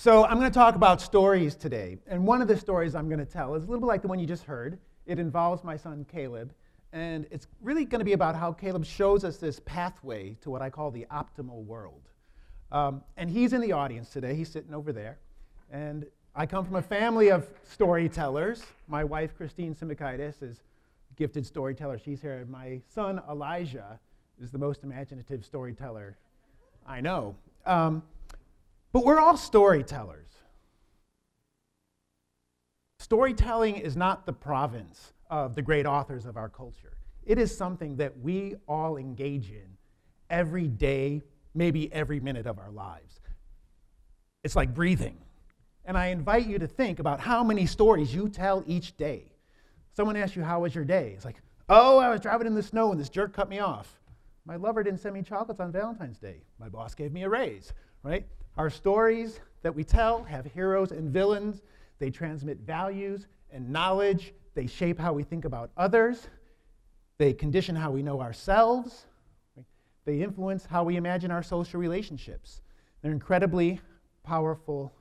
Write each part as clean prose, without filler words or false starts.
So I'm going to talk about stories today. And one of the stories I'm going to tell is a little bit like the one you just heard. It involves my son Caleb. And it's really going to be about how Caleb shows us this pathway to what I call the optimal world. And he's in the audience today. He's sitting over there. And I come from a family of storytellers. My wife, Christine Simikaitis, is a gifted storyteller. She's here. And my son, Elijah, is the most imaginative storyteller I know. But we're all storytellers. Storytelling is not the province of the great authors of our culture. It is something that we all engage in every day, maybe every minute of our lives. It's like breathing. And I invite you to think about how many stories you tell each day. Someone asks you, how was your day? It's like, oh, I was driving in the snow and this jerk cut me off. My lover didn't send me chocolates on Valentine's Day. My boss gave me a raise, right? Our stories that we tell have heroes and villains. They transmit values and knowledge. They shape how we think about others. They condition how we know ourselves. Right? They influence how we imagine our social relationships. They're incredibly powerful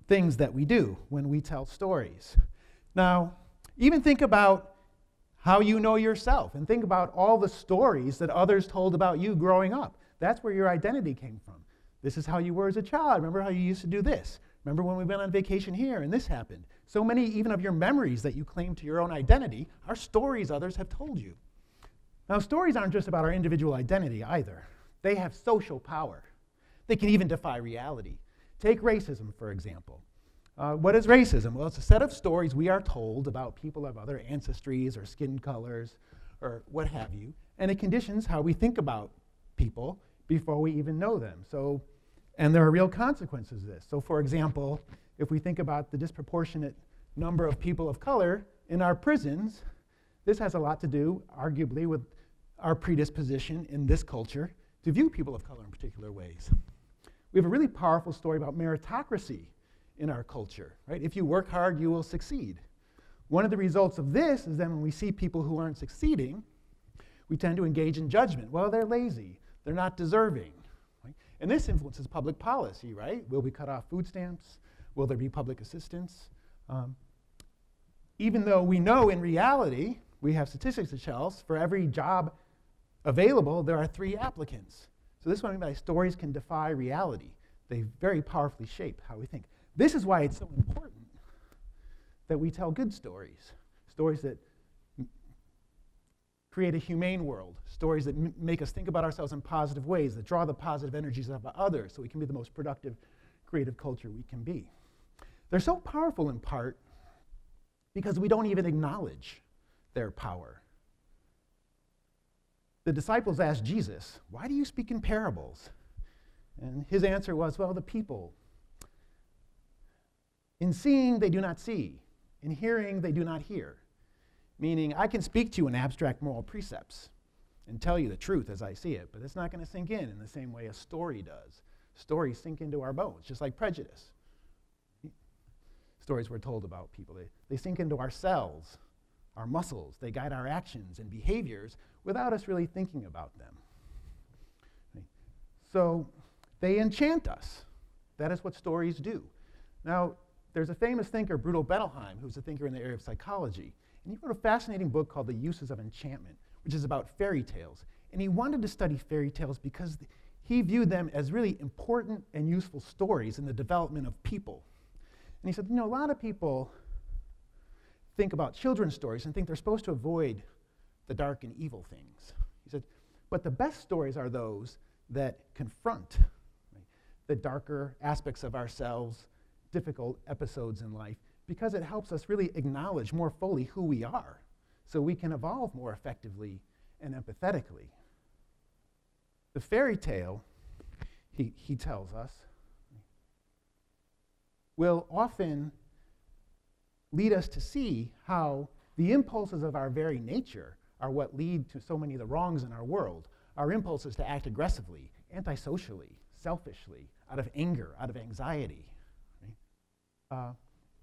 things that we do when we tell stories. Now, even think about how you know yourself, and think about all the stories that others told about you growing up. That's where your identity came from. This is how you were as a child. Remember how you used to do this? Remember when we went on vacation here and this happened? So many even of your memories that you claim to your own identity are stories others have told you. Now, stories aren't just about our individual identity either. They have social power. They can even defy reality. Take racism, for example. What is racism? Well, it's a set of stories we are told about people of other ancestries or skin colors or what have you, and it conditions how we think about people before we even know them. And there are real consequences to this. So, for example, if we think about the disproportionate number of people of color in our prisons, this has a lot to do, arguably, with our predisposition in this culture to view people of color in particular ways. We have a really powerful story about meritocracy in our culture, right? If you work hard, you will succeed. One of the results of this is that when we see people who aren't succeeding, we tend to engage in judgment. Well, they're lazy. They're not deserving. Right? And this influences public policy, right? Will we cut off food stamps? Will there be public assistance? Even though we know in reality, we have statistics that tell us for every job available, there are 3 applicants. So this is what I mean by stories can defy reality. They very powerfully shape how we think. This is why it's so important that we tell good stories, stories that create a humane world, stories that make us think about ourselves in positive ways, that draw the positive energies of others so we can be the most productive, creative culture we can be. They're so powerful in part because we don't even acknowledge their power. The disciples asked Jesus, why do you speak in parables? And his answer was, well, the people, in seeing they do not see, in hearing they do not hear. Meaning, I can speak to you in abstract moral precepts and tell you the truth as I see it, but it's not going to sink in the same way a story does. Stories sink into our bones, just like prejudice. Stories we're told about people, they sink into our cells, our muscles. They guide our actions and behaviors without us really thinking about them. So they enchant us. That is what stories do. Now, there's a famous thinker, Bettelheim, who's a thinker in the area of psychology. And he wrote a fascinating book called The Uses of Enchantment, which is about fairy tales. And he wanted to study fairy tales because he viewed them as really important and useful stories in the development of people. And he said, a lot of people think about children's stories and think they're supposed to avoid the dark and evil things. He said, but the best stories are those that confront the darker aspects of ourselves, difficult episodes in life, because it helps us really acknowledge more fully who we are so we can evolve more effectively and empathetically. The fairy tale, he tells us, will often lead us to see how the impulses of our very nature are what lead to so many of the wrongs in our world. Our impulses to act aggressively, antisocially, selfishly, out of anger, out of anxiety. Right?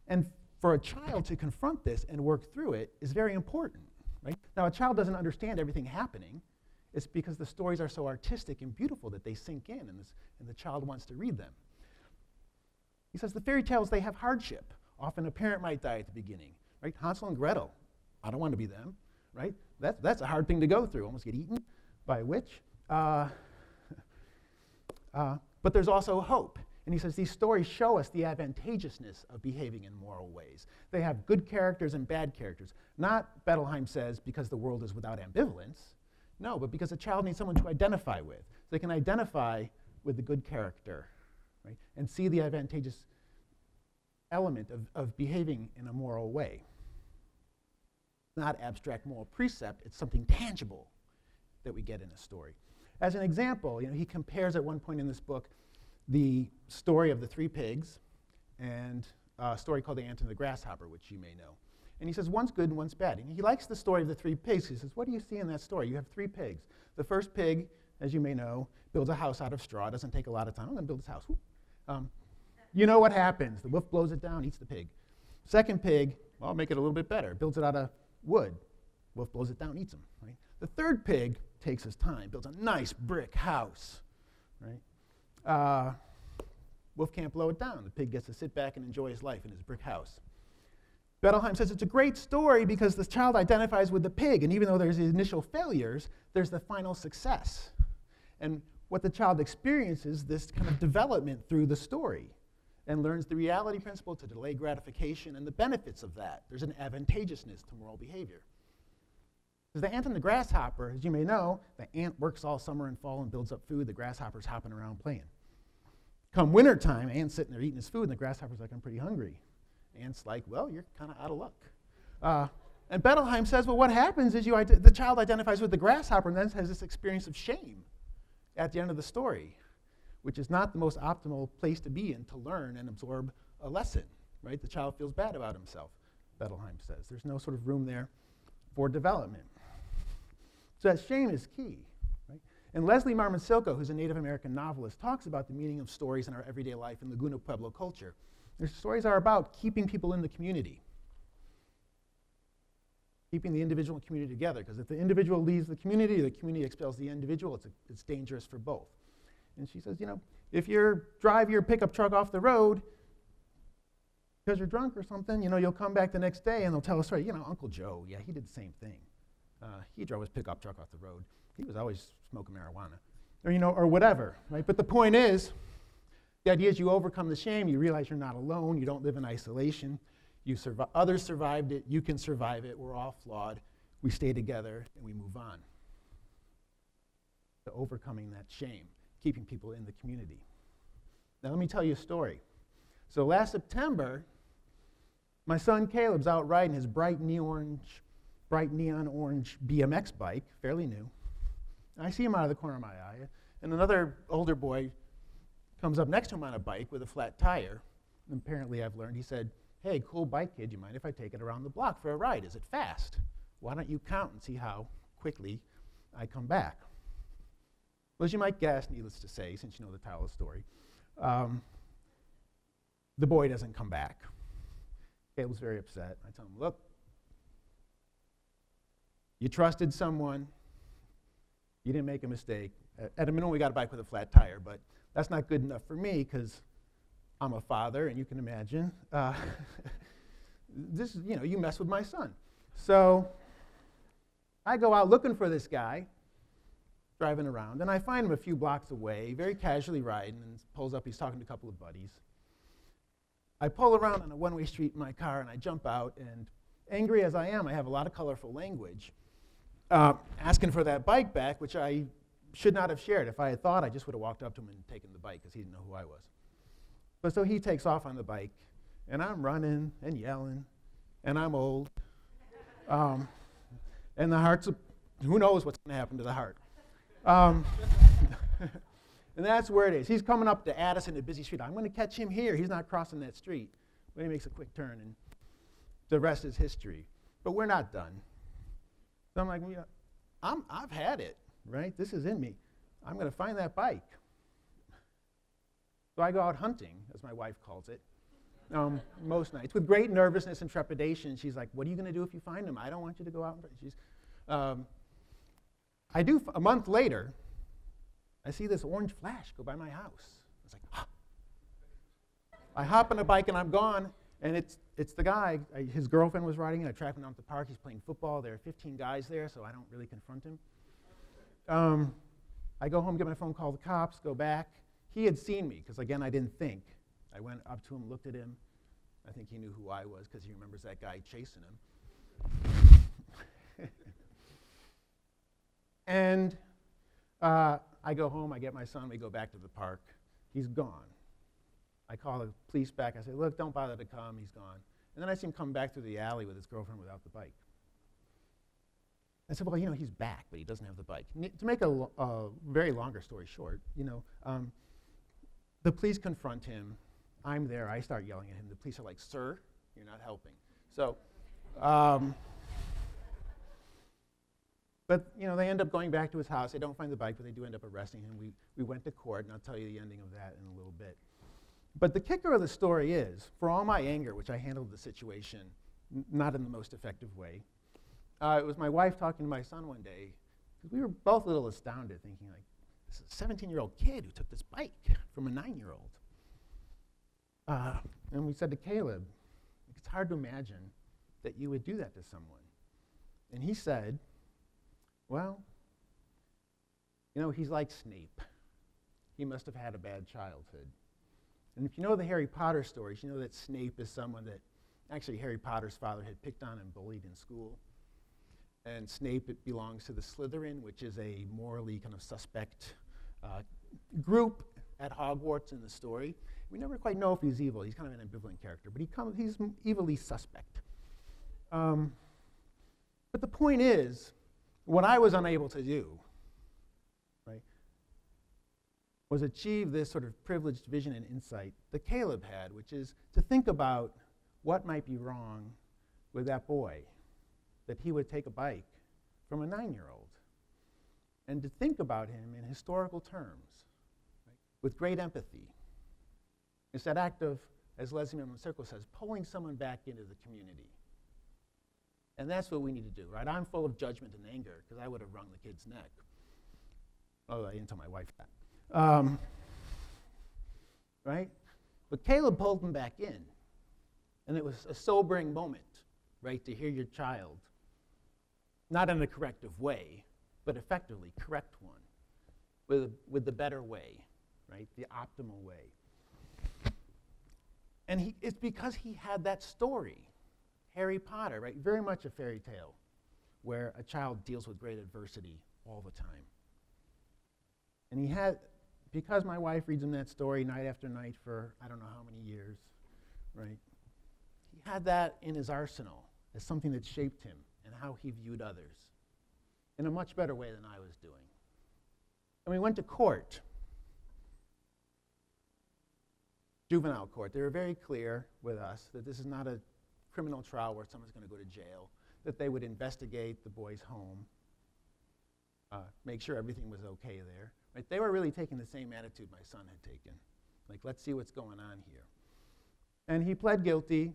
And for a child to confront this and work through it is very important. Right? Now, a child doesn't understand everything happening. It's because the stories are so artistic and beautiful that they sink in, and the child wants to read them. He says the fairy tales, they have hardship. Often a parent might die at the beginning, right? Hansel and Gretel, I don't want to be them, right? That's a hard thing to go through, almost get eaten by a witch. But there's also hope. And he says these stories show us the advantageousness of behaving in moral ways. They have good characters and bad characters. Not, Bettelheim says, because the world is without ambivalence. No, but because a child needs someone to identify with. So they can identify with the good character, right? And see the advantageous element of behaving in a moral way. Not abstract moral precept, it's something tangible that we get in a story. As an example, he compares at one point in this book the story of the three pigs and a story called The Ant and the Grasshopper, which you may know. And he says one's good and one's bad. And he likes the story of the three pigs. He says, what do you see in that story? You have three pigs. The first pig, as you may know, builds a house out of straw. It doesn't take a lot of time. I'm going to build this house. You know what happens. The wolf blows it down, eats the pig. Second pig, well, I'll make it a little bit better. Builds it out of wood. Wolf blows it down, eats him. Right? The third pig takes his time, builds a nice brick house. Right? Wolf can't blow it down. The pig gets to sit back and enjoy his life in his brick house. Bettelheim says it's a great story because the child identifies with the pig, and even though there's the initial failures, there's the final success. And what the child experiences, this kind of development through the story, and learns the reality principle to delay gratification and the benefits of that. There's an advantageousness to moral behavior. Because the ant and the grasshopper, as you may know, the ant works all summer and fall and builds up food. The grasshopper's hopping around playing. Come wintertime, ant's sitting there eating his food, and the grasshopper's like, I'm pretty hungry. Ant's like, well, you're kind of out of luck. And Bettelheim says, well, what happens is the child identifies with the grasshopper and then has this experience of shame at the end of the story, which is not the most optimal place to be in to learn and absorb a lesson, right? The child feels bad about himself, Bettelheim says. There's no sort of room there for development. So that shame is key, right? And Leslie Marmon-Silko, who's a Native American novelist, talks about the meaning of stories in our everyday life in Laguna Pueblo culture. Their stories are about keeping people in the community, keeping the individual and community together, because if the individual leaves the community expels the individual, it's dangerous for both. And she says, if you drive your pickup truck off the road because you're drunk or something, you'll come back the next day and they'll tell a story. Uncle Joe, yeah, he did the same thing. He drove his pickup truck off the road. He was always smoking marijuana, or whatever, right? But the point is, the idea is you overcome the shame. You realize you're not alone. You don't live in isolation. Others survived it. You can survive it. We're all flawed. We stay together and we move on to overcoming that shame, keeping people in the community. Now let me tell you a story. So last September, my son Caleb's out riding his bright neon orange BMX bike, fairly new. And I see him out of the corner of my eye, and another older boy comes up next to him on a bike with a flat tire. And apparently I've learned, he said, hey, cool bike kid, you mind if I take it around the block for a ride? Is it fast? Why don't you count and see how quickly I come back? Well, as you might guess, needless to say, since you know the title of the story, the boy doesn't come back. Caleb's very upset. I tell him, look, you trusted someone. You didn't make a mistake. At a minimum, we got a bike with a flat tire, but that's not good enough for me because I'm a father, and you can imagine, you mess with my son. So I go out looking for this guy, driving around, and I find him a few blocks away, very casually riding, and pulls up. He's talking to a couple of buddies. I pull around on a one-way street in my car, and I jump out, and angry as I am, I have a lot of colorful language, asking for that bike back, which I should not have shared. If I had thought, I just would have walked up to him and taken the bike, because he didn't know who I was. But so he takes off on the bike, and I'm running and yelling, and I'm old, and the heart's, who knows what's going to happen to the heart. And that's where it is. He's coming up to Addison, a busy street. I'm going to catch him here. He's not crossing that street. But he makes a quick turn, and the rest is history. But we're not done. So I'm like, I've had it, right? This is in me. I'm going to find that bike. So I go out hunting, as my wife calls it, most nights, with great nervousness and trepidation. She's like, what are you going to do if you find him? I don't want you to go out. I do, a month later, I see this orange flash go by my house. It's like, I hop on a bike and I'm gone, and it's the guy. His girlfriend was riding it. I track him down to the park. He's playing football. There are 15 guys there, so I don't really confront him. I go home, get my phone, call the cops, go back. He had seen me, because again, I didn't think. I went up to him, looked at him. I think he knew who I was, because he remembers that guy chasing him. And I go home, I get my son, we go back to the park. He's gone. I call the police back. I say, look, don't bother to come. He's gone. And then I see him come back through the alley with his girlfriend without the bike. I said, well, you know, he's back, but he doesn't have the bike. To make a very longer story short, you know, the police confront him. I'm there. I start yelling at him. The police are like, sir, you're not helping. So, but, you know, they end up going back to his house. They don't find the bike, but they do end up arresting him. We went to court, and I'll tell you the ending of that in a little bit. But the kicker of the story is, for all my anger, which I handled the situation not in the most effective way, it was my wife talking to my son one day, because we were both a little astounded, thinking like, this is a 17-year-old kid who took this bike from a 9-year-old. And we said to Caleb, it's hard to imagine that you would do that to someone. And he said, well, you know, he's like Snape. He must have had a bad childhood. And if you know the Harry Potter stories, you know that Snape is someone that actually Harry Potter's father had picked on and bullied in school. And Snape, it belongs to the Slytherin, which is a morally kind of suspect group at Hogwarts in the story. We never quite know if he's evil. He's kind of an ambivalent character, but he's evilly suspect. But the point is, what I was unable to do, right, was achieve this sort of privileged vision and insight that Caleb had, which is to think about what might be wrong with that boy, that he would take a bike from a 9-year-old, and to think about him in historical terms, right, with great empathy. It's that act of, as Leslie Mann Circle says, pulling someone back into the community. And that's what we need to do, right? I'm full of judgment and anger, because I would have wrung the kid's neck. Although I didn't tell my wife that. Right? But Caleb pulled him back in. And it was a sobering moment, right, to hear your child, not in a corrective way, but effectively correct one with the better way, right, the optimal way. And it's because he had that story, Harry Potter, right, very much a fairy tale, where a child deals with great adversity all the time. And he had, because my wife reads him that story night after night for I don't know how many years, right, he had that in his arsenal as something that shaped him and how he viewed others in a much better way than I was doing. And we went to court, juvenile court. They were very clear with us that this is not a criminal trial where someone's going to go to jail, that they would investigate the boy's home, make sure everything was okay there. Right? They were really taking the same attitude my son had taken. Like, let's see what's going on here. And he pled guilty.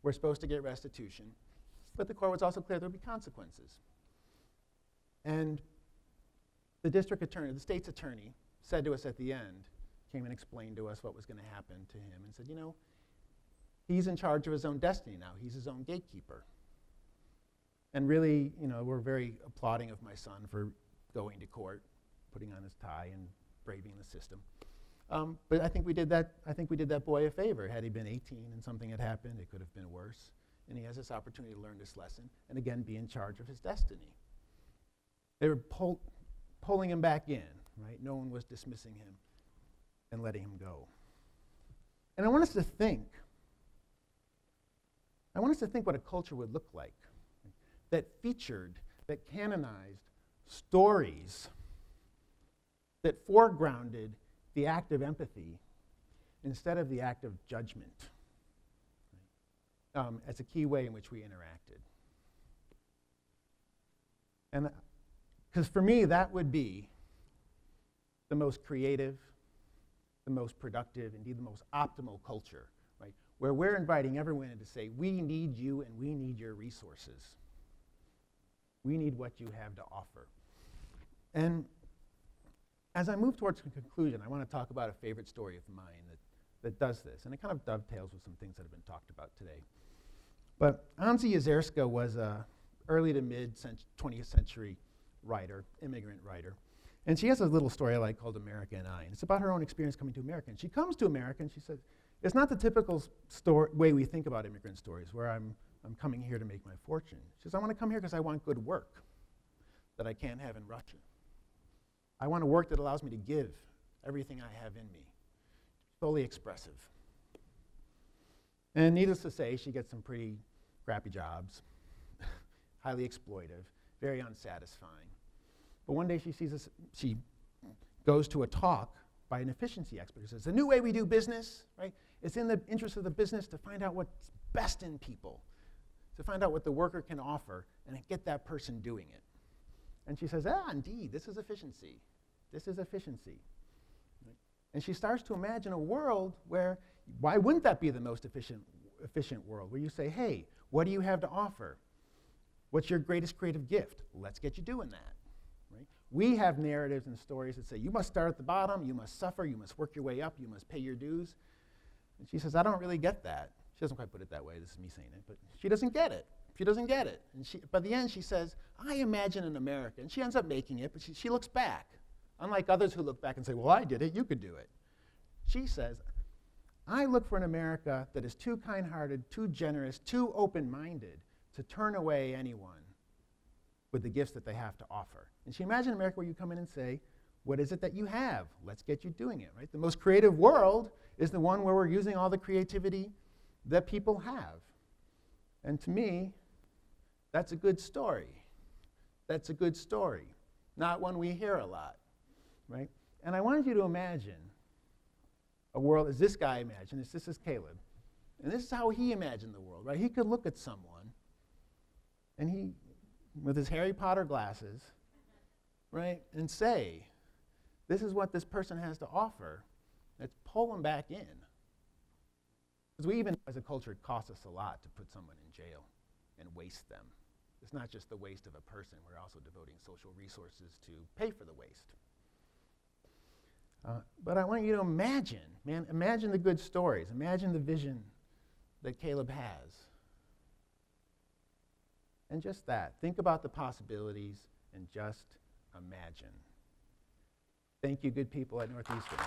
We're supposed to get restitution. But the court was also clear there would be consequences. And the district attorney, the state's attorney, said to us at the end, came and explained to us what was going to happen to him, and said, you know, he's in charge of his own destiny now. He's his own gatekeeper. And really, you know, we're very applauding of my son for going to court, putting on his tie and braving the system. But I think we did that boy a favor. Had he been 18 and something had happened, it could have been worse. And he has this opportunity to learn this lesson and again be in charge of his destiny. They were pulling him back in, right? No one was dismissing him and letting him go. And I want us to think what a culture would look like that featured, that canonized stories that foregrounded the act of empathy instead of the act of judgment, right, as a key way in which we interacted. And because for me, that would be the most creative, the most productive, indeed the most optimal culture, right, where we're inviting everyone in to say, we need you and we need your resources. We need what you have to offer. And as I move towards the conclusion, I want to talk about a favorite story of mine that does this. And it kind of dovetails with some things that have been talked about today. But Anzi Jezierska was a early to mid 20th century writer, immigrant writer. And she has a little story I like called America and I. And it's about her own experience coming to America. And she comes to America and she says, it's not the typical way we think about immigrant stories, where I'm coming here to make my fortune. She says, I want to come here because I want good work that I can't have in Russia. I want a work that allows me to give everything I have in me, fully expressive. And needless to say, she gets some pretty crappy jobs, highly exploitive, very unsatisfying. But one day she goes to a talk by an efficiency expert who says, the new way we do business, right? It's in the interest of the business to find out what's best in people, to find out what the worker can offer and get that person doing it. And she says, indeed, this is efficiency. This is efficiency. Right? And she starts to imagine a world where, why wouldn't that be the most efficient world? Where you say, hey, what do you have to offer? What's your greatest creative gift? Let's get you doing that. Right? We have narratives and stories that say, you must start at the bottom, you must suffer, you must work your way up, you must pay your dues. And she says, I don't really get that. She doesn't quite put it that way, this is me saying it, but she doesn't get it. She doesn't get it. And by the end, she says, I imagine an America. And she ends up making it, but she looks back. Unlike others who look back and say, well, I did it, you could do it. She says, I look for an America that is too kind-hearted, too generous, too open-minded to turn away anyone with the gifts that they have to offer. And she imagined an America where you come in and say, what is it that you have? Let's get you doing it, right? The most creative world is the one where we're using all the creativity that people have. And to me, that's a good story. That's a good story, not one we hear a lot, right? And I wanted you to imagine a world as this guy imagined. This is Caleb. And this is how he imagined the world, right? He could look at someone, and he, with his Harry Potter glasses, right, and say, this is what this person has to offer. Let's pull them back in. Because we even, as a culture, it costs us a lot to put someone in jail and waste them. It's not just the waste of a person. We're also devoting social resources to pay for the waste. But I want you to imagine, man, imagine the good stories. Imagine the vision that Caleb has. And just that. Think about the possibilities and just imagine. Thank you, good people at Northeastern.